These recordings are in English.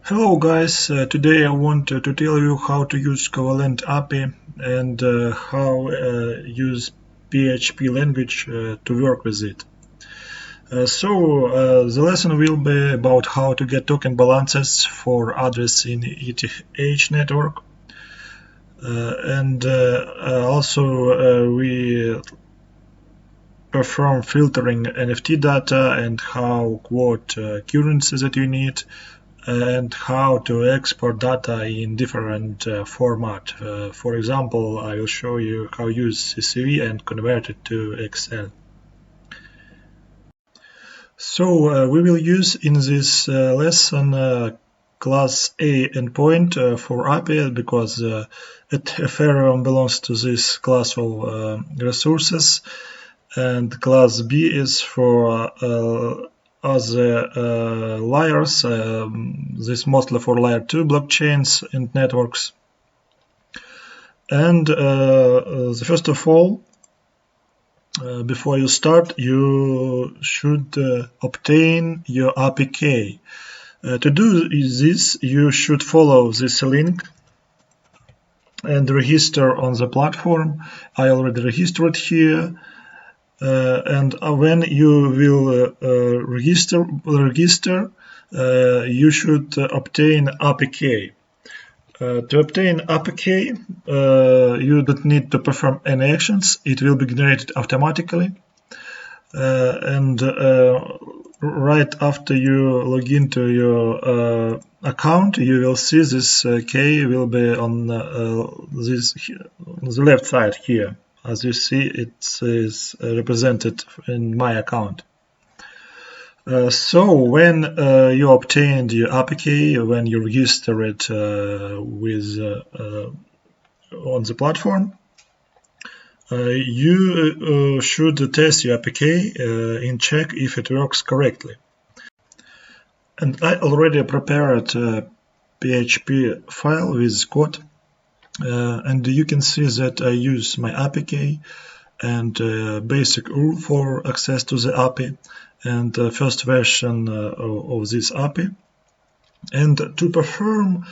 Hello guys, today I want to tell you how to use Covalent API and how use PHP language to work with it. The lesson will be about how to get token balances for address in ETH network. We perform filtering NFT data and how quote currency that you need, and how to export data in different format. For example, I will show you how to use CSV and convert it to Excel. We will use in this lesson class A endpoint for API because Ethereum belongs to this class of resources, and class B is for other layers, this mostly for layer 2 blockchains and networks. And first of all, before you start, you should obtain your API key. To do this, you should follow this link and register on the platform. I already registered here. When you will register, you should obtain API key. To obtain API key, you don't need to perform any actions. It will be generated automatically. Right after you log into your account, you will see this key will be on the left side here. As you see, it is represented in my account. When you obtained your API key, when you register it on the platform, you should test your API key and check if it works correctly. And I already prepared a PHP file with code. And you can see that I use my API key and basic rule for access to the API and the first version of this API. And to perform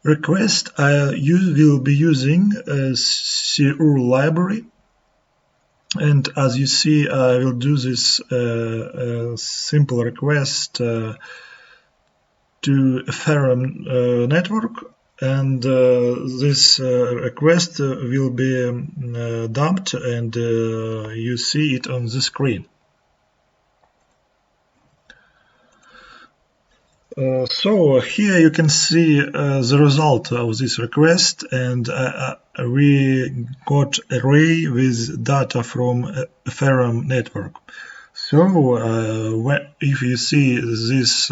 request, you will be using a CRUL library. And as you see, I will do this simple request to Ethereum network. And this request will be dumped, and you see it on the screen. Here you can see the result of this request, and we got array with data from Ethereum network. If you see this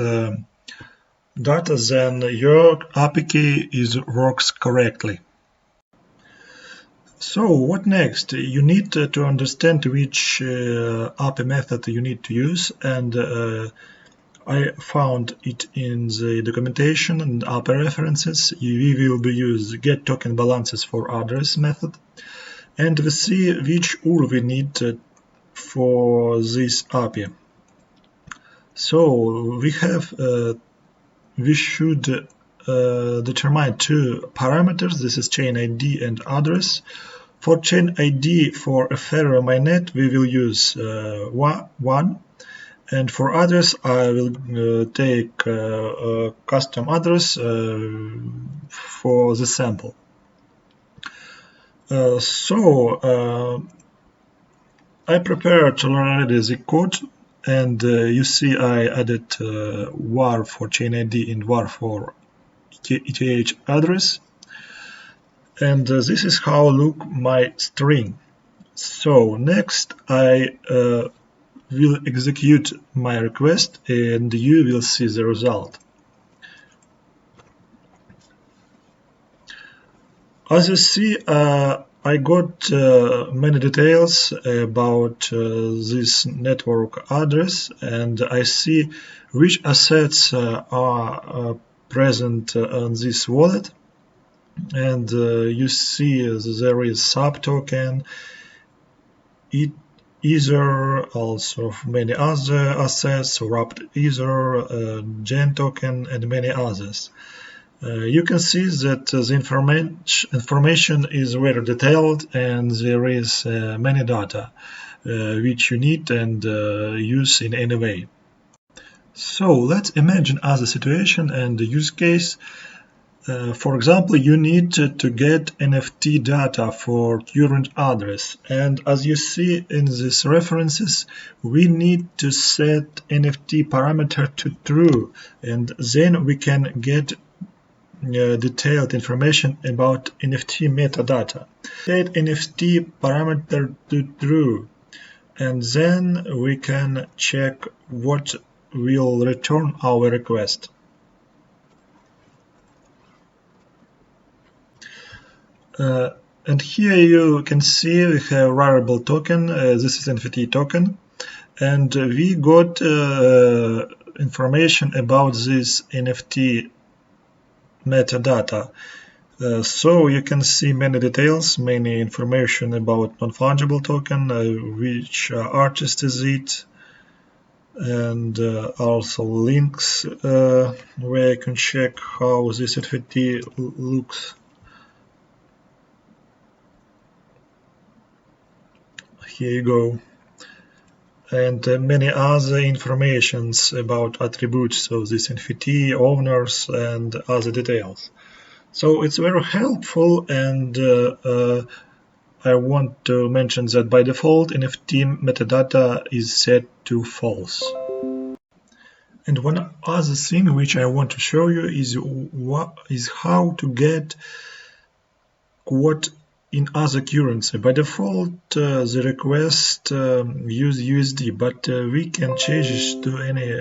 data, then your API key works correctly. So what next? You need to understand which API method you need to use, and I found it in the documentation and API references. We will use get token balances for address method, and we see which URL we need for this API. So we should determine two parameters. This is chain ID and address. For chain ID for Ethereum mainnet, we will use 1, and for address, I will take a custom address for the sample. I prepared already the code. And you see I added var for chain ID and var for ETH address. And this is how look my string. So next I will execute my request, and you will see the result. As you see, I got many details about this network address, and I see which assets are present on this wallet. And you see there is sub token, Ether, also many other assets, wrapped Ether, Gen token, and many others. You can see that the information is very detailed and there is many data which you need and use in any way. So let's imagine other situation and use case. For example, you need to get NFT data for current address, and as you see in these references, we need to set NFT parameter to true, and then we can get detailed information about NFT metadata. Set NFT parameter to true, and then we can check what will return our request. And here you can see we have variable token. This is NFT token, and we got information about this NFT metadata. So you can see many details, many information about non-fungible token, which artist is it, and also links where you can check how this NFT looks. Here you go. And many other informations about attributes of this NFT, owners, and other details. So it's very helpful, and I want to mention that by default NFT metadata is set to false. And one other thing which I want to show you is how to get quote in other currency. By default the request use USD, but we can change it to any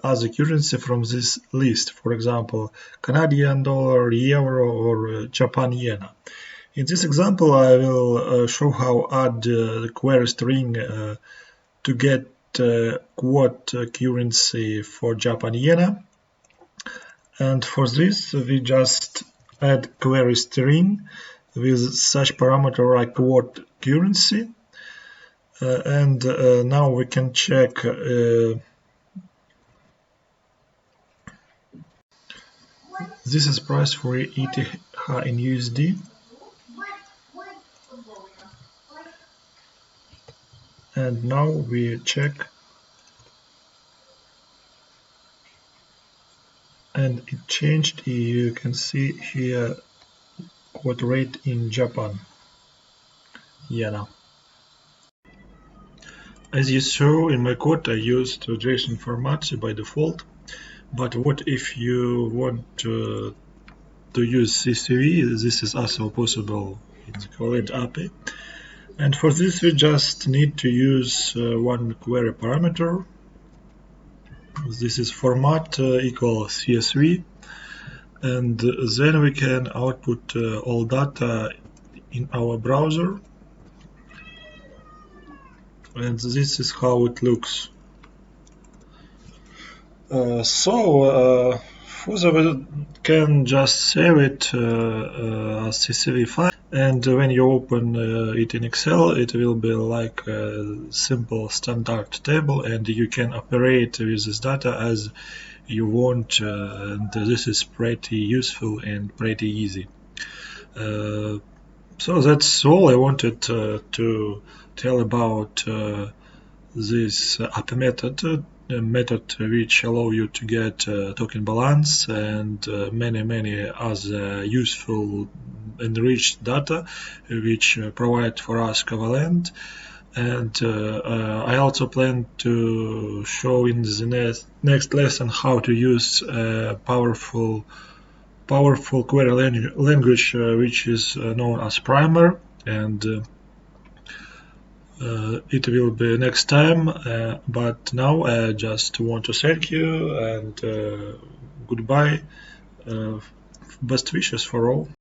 other currency from this list, for example Canadian dollar, euro, or Japan yen. In this example I will show how add the query string to get quote currency for Japan yen, and for this we just add query string with such parameter like quote currency, and now we can check this is price for ETH in USD, and now we check, and it changed. You can see here quote rate in Japan yen. As you saw in my code, I used JSON format by default, but what if you want to use CSV? This is also possible in the Covalent API, and for this we just need to use one query parameter. This is format equals CSV, and then we can output all data in our browser, and this is how it looks. Further we can just save it as CSV file, and when you open it in Excel, it will be like a simple standard table, and you can operate with this data as you want, and this is pretty useful and pretty easy. So that's all I wanted to tell about this API method which allow you to get token balance and many other useful enriched data which provide for us Covalent. And I also plan to show in the next lesson how to use powerful query language which is known as Primer, and it will be next time, but now I just want to thank you and goodbye. Best wishes for all.